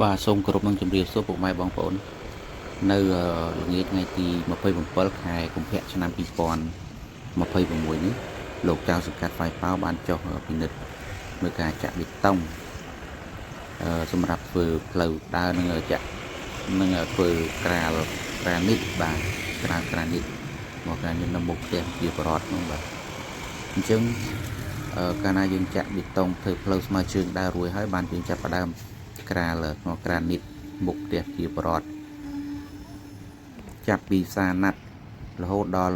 បាទសូមគោរពនឹងជម្រាបសួរពុកម៉ែបងប្អូននៅល្ងាចថ្ងៃទី27ខែកុម្ភៈឆ្នាំ2026នេះលោកចៅសង្កាត់ហ្វាយប៉ោបានចុះពិនិត្យមើលការចាក់បេតុងសម្រាប់ធ្វើផ្លូវដើរនឹងចាក់នឹងធ្វើក្រាលនេះបាទក្រាលនេះមកការនេះនៅមុខផ្ទះជាប្រវត្តិនោះបាទអញ្ចឹងកាលណាយើងចាក់បេតុងធ្វើផ្លូវស្មើជើងដើររួចហើយបានយើងចាប់ផ្ដើមក្រាលក្នុងក្រានិតមុខផ្ទះជាប្រវត្តិចាប់ពីផ្សារណាត់រហូតដល់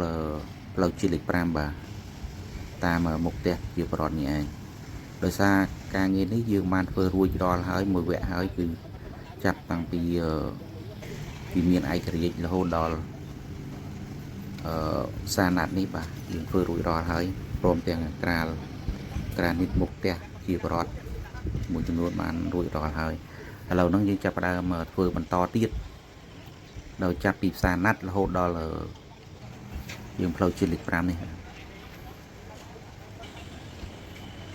ផ្លូវជាតិលេខ5បាទតាមមុខផ្ទះជាប្រវត្តិនេះឯងដោយសារការងារនេះយើងបានធ្វើរួចរាល់ហើយមួយវគ្គហើយគឺចាប់តាំងពីមានឯករាជ្យរហូតដល់ផ្សារណាត់នេះបាទយើងធ្វើរួចរាល់ហើយព្រមទាំងក្រានិតមុខផ្ទះជាប្រវត្តិមួយចំនួនបានរួចរាល់ហើយឥឡូវហ្នឹងយើងចាប់ផ្ដើមធ្វើបន្តទៀតដោយចាប់ពីផ្សារណាត់រហូតដល់យើងផ្លូវជាតិលេខ5នេះ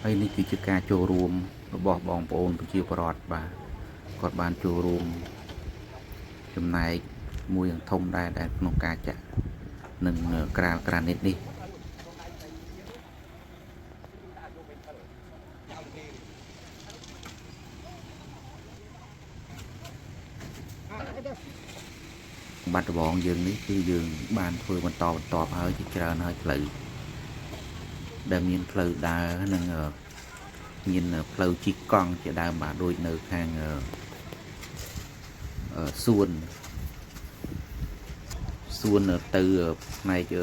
ហើយនេះគឺជាការចូលរួមរបស់បងប្អូនប្រជាពលរដ្ឋបាទគាត់បានចូលរួមចំណែកមួយយ៉ាងធំដែរក្នុងការចាក់នឹងក្រានិតនេះបាត់ដំបងយើងនេះគឺយើងបានធ្វើបន្តហើយជាច្រើនហើយផ្លូវដែលមានផ្លូវដើរនិងមានផ្លូវជិះកង់ជាដើមបាទដូចនៅខាងសួនទៅផ្នែក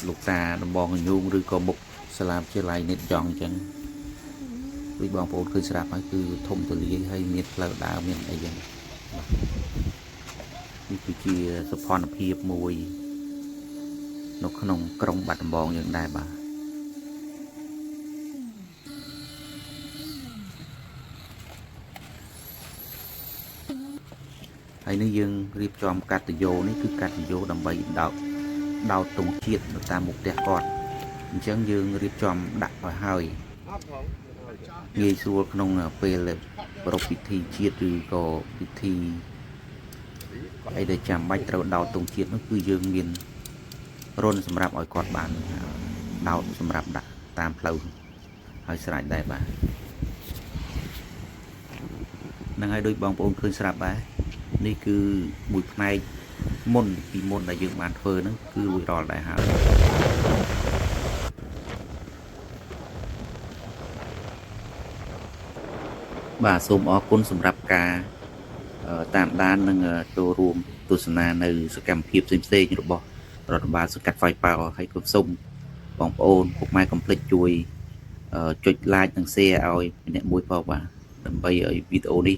លោកតាដំបងញូងឬក៏មុខសាលាវិទ្យាល័យនិតយ៉ងអញ្ចឹងដូចបងប្អូនឃើញស្រាប់ហើយគឺធំទូលាយហើយមានផ្លូវដើរមានអីយ៉ាងនេះគឺជាសុខភាពមួយនៅក្នុងក្រុងបាត់ដំបងយើងដែរបាទហើយនេះយើងរៀបចំកាត់តយោនេះគឺកាត់តយោដើម្បីដោតទង់ជាតិនៅតាមមុខផ្ទះគាត់អញ្ចឹងយើងរៀបចំដាក់ឲ្យហើយងាយស្រួលក្នុងពេលប្រពៃពិធីជាតិឬក៏ពិធីអីដែលចាំបាច់ត្រូវដោតទង់ជាតិនោះគឺយើងមានរុនសម្រាប់ឲ្យគាត់បានដោតសម្រាប់ដាក់តាមផ្លូវហើយស្រេចដែរបាទនឹងហើយដូចបងប្អូនឃើញស្រាប់ដែរនេះគឺមួយផ្នែកមុនដែលយើងបានធ្វើហ្នឹងគឺរួចរាល់ដែរហើយបាទសូមអរគុណសម្រាប់ការតាមដាននិងចូលរួមទស្សនានៅសកម្មភាពផ្សេងៗរបស់រដ្ឋបាលសង្កាត់ហ្វាយប៉ោហើយក៏សូមបងប្អូនពុកម៉ែកុំភ្លេចជួយចុច like និង share ឲ្យម្នាក់មួយផងបាទដើម្បីឲ្យវីដេអូនេះ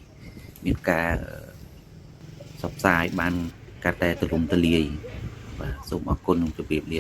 មានការផ្សព្វផ្សាយបានកាន់តែទូលំទូលាយបាទសូមអរគុណនិងជម្រាបលា